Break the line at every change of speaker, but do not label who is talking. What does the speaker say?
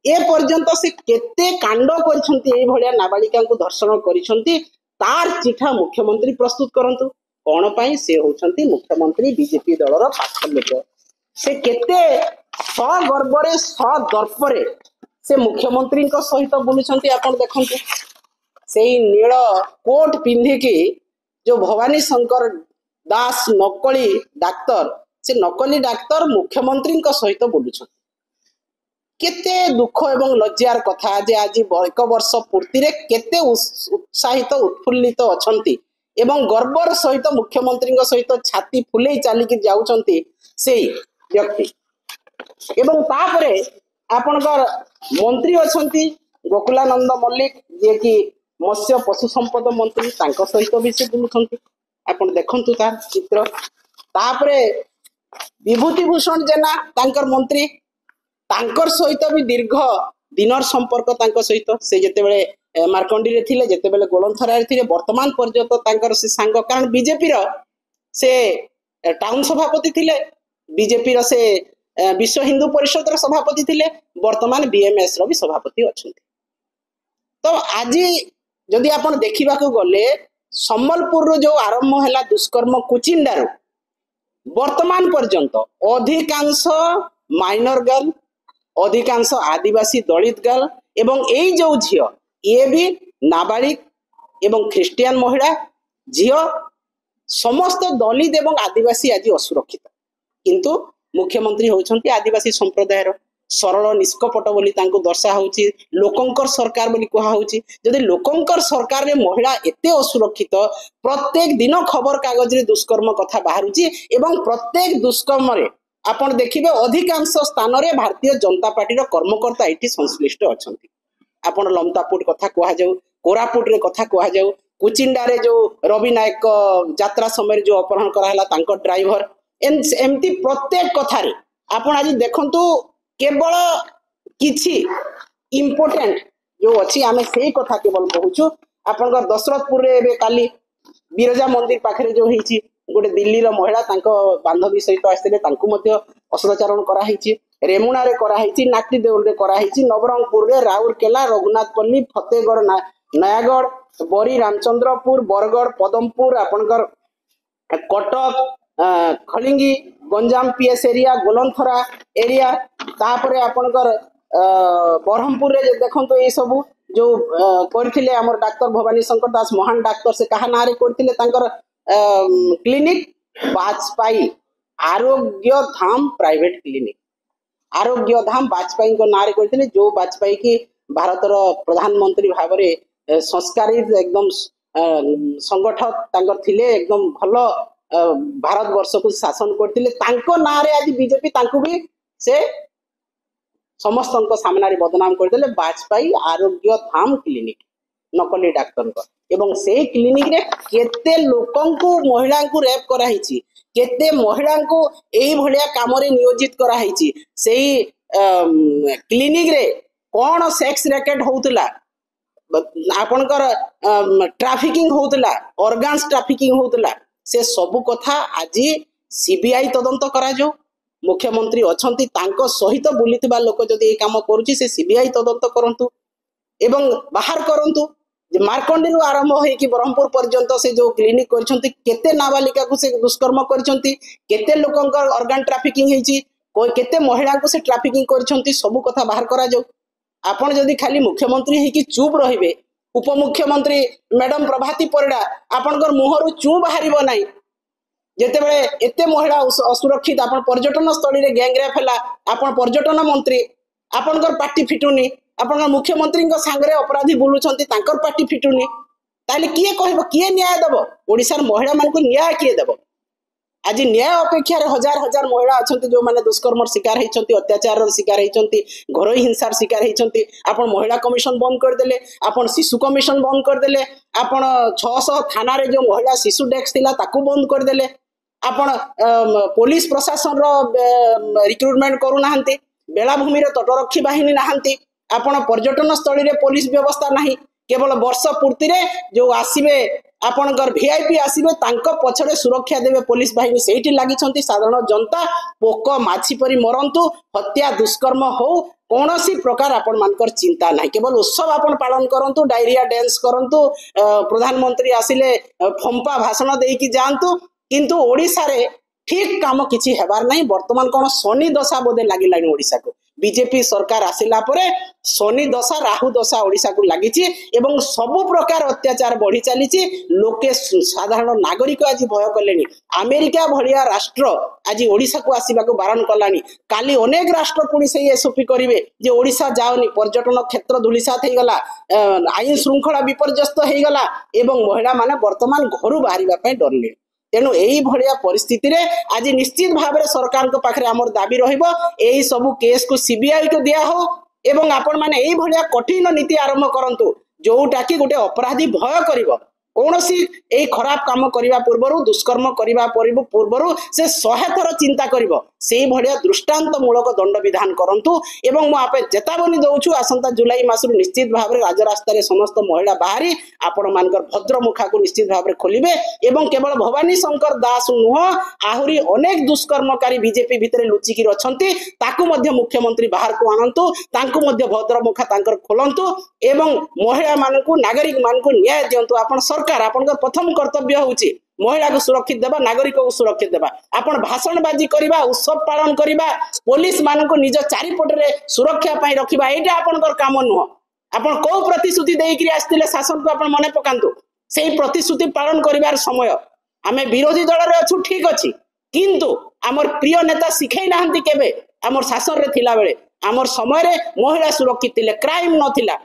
ए पर्यंत से केते कांड कर नाबालिका धर्षण कर तार चिठा मुख्यमंत्री प्रस्तुत करंतु कौन पाई से होचंती मुख्यमंत्री बीजेपी दलर पाख लोक से केते सगर्वरे सदर्परे से मुख्यमंत्री सहित बुलुछंती आपण देखंतु से नील कोट पिंधिकी जो भवानी शंकर दास नकली डाक्तर से नकली डाक्तर मुख्यमंत्री सहित बुलुछंती केते दुख एवं लज्जार कथा जे आज 1 वर्ष पूर्ति रे केते उत्साहित उत्फुल्लित अछंती एवं गर्वर सहित मुख्यमंत्री सहित छाती फुले चलिकी जाउछंती से व्यक्ति एवं तापरे आपनकर मंत्री अछंती गोकुलानंद मल्लिक जे कि मत्स्य पशु संपद मंत्री तांको सहित भी से बुलुछंती आपण देखंतु तार चित्र तापरे विभूति भूषण जेना तांकर मंत्री तांकर सहित भी दीर्घ दिनर संपर्क तांको सहित से जेतेबेले मार्कंडी रे थिले जेतेबेले गोलंथरा रे थिले वर्तमान पर्यंत तांकर से सांग कारण बीजेपी रो से टाउन सभापति थिले बीजेपी रो से विश्व हिंदू परिषद रो सभापति थिले वर्तमान बीएमएस रो भी सभापति अछंती तो आज जदि आपण देखिबा को गले सम्बलपुर रो जो आरंभ हैला दुष्कर्म कुचिंडारो वर्तमान पर्यंत अधिकांश माइनर गर्ल अधिकांश आदिवासी दलित गर्ल एवं यही जो झील ये भी नाबालिग एवं ख्रिस्टियान महिला झील समस्त दलित एवं आदिवासी आज असुरक्षित किंतु मुख्यमंत्री होउछंती आदिवासी संप्रदायर सरल निष्कपट बोली तांको दर्शा होउची लोकंकर सरकार बोली कहा होउची जदि लोकंकर सरकार रे महिला एते असुरक्षित प्रत्येक दिन खबर कागज रे दुष्कर्म कथा बाहरुची एवं प्रत्येक दुष्कर्म रे आपण देखिबे अधिकांश स्थान रे भारतीय जनता पार्टी रो कर्मकर्ता एठी संश्लिष्ट अछंती आपण लमतापुट कथा कहा जाऊ कोरापुट रे कथा कहा जाऊ कुचिंडा रे जो रवि नायक यात्रा समय जो अपहरण करा हला तांको ड्राइवर एमती प्रत्येक कथा रे आपण आज देखंतु केवल किछि इंपोर्टेंट जो अछि आमे सेही कथा केवल कहूछु आपण दशरथपुर रे एबे काली बिरजा मंदिर पाखरे जो हेछि गोटे दिल्ली रो महिला तांको बांधवी सहित आस्ते तांको मध्य असदाचरण करा हेछि रेमुना रे करा हेछि नाटी देउल रे करा हेछि नवरंगपुर रे राउरकेला रघुनाथपल्ली फतेहगढ़ नयागढ़ बरी रामचंद्रपुर बरगढ़ पदमपुर आपनकर कटक खलिंगी Ganjam PS area Golanthara area तापरे आपनकर बरहमपुर रे देखंतो ए सब जो करथिले हमर डॉक्टर भवानी शंकर दास महान डॉक्टर से कहा नारे करथिले तांकर क्लिनिक वाजपेयी आरोग्य धाम प्राइवेट क्लिनिक आरोग्य धाम वाजपेयी को नारे करथिले जो वाजपेयी की भारत रो प्रधानमंत्री भाबरे संस्कारित एकदम संगठक तांकर थिले एकदम भलो भारत वर्ष को शासन करथिले तांको नारे आज बीजेपी तांको भी से समस्त सामने बदनाम करदेले वाजपेयी आरोग्य धाम क्लिनिक नकली डाक्टर एवं से क्लिनिक रे केते लोकन को महिला को रेप करा हिची केते महिला को एई भलिया काम रे नियोजित करा हिची सेही क्लिनिक रे कोन सेक्स रैकेट होउतला आपनकर ट्रैफिकिंग होउतला ऑर्गन्स ट्रैफिकिंग होउतला से सब कथा आज सीबीआई तदंत करा जो मुख्यमंत्री अछंती तांको सहित बुलितबा लोक जदि ए काम करूची से सीबीआई तदंत करंतु एवं बाहर करंतु जे मार्कंडी रु आरंभ होई कि ब्रह्मपुर पर्यंत से जो क्लिनिक करछंती केते नाबालिका को से दुष्कर्म करछंती केते लोकंकर ऑर्गन ट्रैफिकिंग हेची केते महिला को से ट्रैफिकिंग करछंती सब कथा बाहर करा जो आपण जदि खाली मुख्यमंत्री हे कि चुप रहिबे उपमुख्यमंत्री मैडम प्रभाती परिडा आपनकर मुहरु चू बाहरिबो नाही जेतेबेले एते महिला असुरक्षित आपण पर्यटन स्थली रे गैंग रेप हला आपण पर्यटन मंत्री आपनकर पार्टी फिटुनी आपनकर मुख्यमंत्री सांगरे अपराधी बुलुछंती तांकर पार्टी फिटुनी ताले किए कहबो किए न्याय देबो ओडिसा रे महिला मान को न्याय किए देबो आज न्याय अपेक्षा रे हजार हजार महिला अछंती जो माने दुष्कर्म शिकार हेचंती अत्याचार रो शिकार हेचंती घरोई हिंसार शिकार हेचंती आपण महिला कमिशन बंद कर देले आपण शिशु कमिशन बंद कर देले आपण 600 थाना रे जो महिला शिशु डेस्क थिला ताकू बंद कर देले आपण पुलिस प्रशासन रो रिक्रुटमेंट करू नाहंती बेलाभूमि रे तटरक्षी बाहिनी नाहंती आपण पर्यटन स्थली रे पुलिस व्यवस्था नाही केवल वर्ष पूर्ति रे जो आसीबे आपणकर वीआईपी आसीबे तांको पछरे सुरक्षा देबे पुलिस बाहिनी सेठी लागिछंती साधारण जनता पोक माछी परी मरंतु हत्या दुष्कर्म हो कौनसी प्रकार आपण मानकर चिंता नहीं केवल उत्सव आपण पालन करंतु डायरिया डांस करंतु प्रधानमंत्री आसिले फंपा भाषण देकी जानतु किंतु ओडिसा रे ठीक काम किछि हेबार नहीं वर्तमान कोन शनि दशा बोधे लागिलानी ओडिसा को बीजेपी सरकार आसिला परे शनि दशा राहु दशा ओडिसा को लागिछि एवं सब प्रकार अत्याचार बढ़ी चलीछि लोके साधारण नागरिक आज भय कलेनी अमेरिका भलिया राष्ट्र आज ओडिसा को आसीबा को बारण कलानी काली अनेक राष्ट्र पुणी से एसओपी करिवे जे ओडिसा जाओनी पर्यटन क्षेत्र धुलिसात हे गला आईन श्रृंखला विपर्यस्त हे गला एवं महिला माने वर्तमान घरु बाहरिबा पय डरले तेणु यही भाया परिस्थिति रे आज निश्चित भाव में सरकार पाखे आमर दाबी रहिबो एही सबु केस को सीबीआई को दिया हो एवं आपण माने एही भाया कठिन नीति आरंभ करंतु जोटा कि गोटे अपराधी भय करिवो कौनसी ए खराब काम करने पूर्वर दुष्कर्म करने पूर्वर से 100 थर चिंता करिवो सेही भलिया दृष्टांतमूलक दंड विधान करंतु एवं मु आपे चेतावनी दउछु आसंता जुलाई मासरु निश्चित भाव में राजरास्ता समस्त महिला बाहरी आपण मानकर भद्रमुखा को निश्चित भाव में खोलिबे एवं केवल भवानी शंकर दास नुह आहुरी अनेक दुष्कर्मकारी बीजेपी भितर लुचिकी रछंती ताकू मध्य मुख्यमंत्री बाहर को आनंतु तांकू मध्य भद्रमुखा तांकर खोलंतु एवं महिला मानकू नागरिक मानकू न्याय दियंतु आपण सरकार आपनकर प्रथम कर्तव्य होउची महिला को सुरक्षित देबा नागरिक को सुरक्षित देबा आपण भाषणबाजी करबा उत्सव पालन करबा पुलिस मान को निज चारिपटरे सुरक्षा पाई रखिबा एटा आपनकर काम नुह आपण को प्रतिश्रुति देइकरी आस्तिले शासन को आपण मने पकांतु सेही प्रतिश्रुति पालन करिवार समय आमे विरोधी दल रे अछु ठीक अछि किंतु हमर प्रिय नेता सिखै नाहंती केबे हमर शासन रे थिला बेले हमर समय रे महिला सुरक्षित थिले क्राइम नथिला।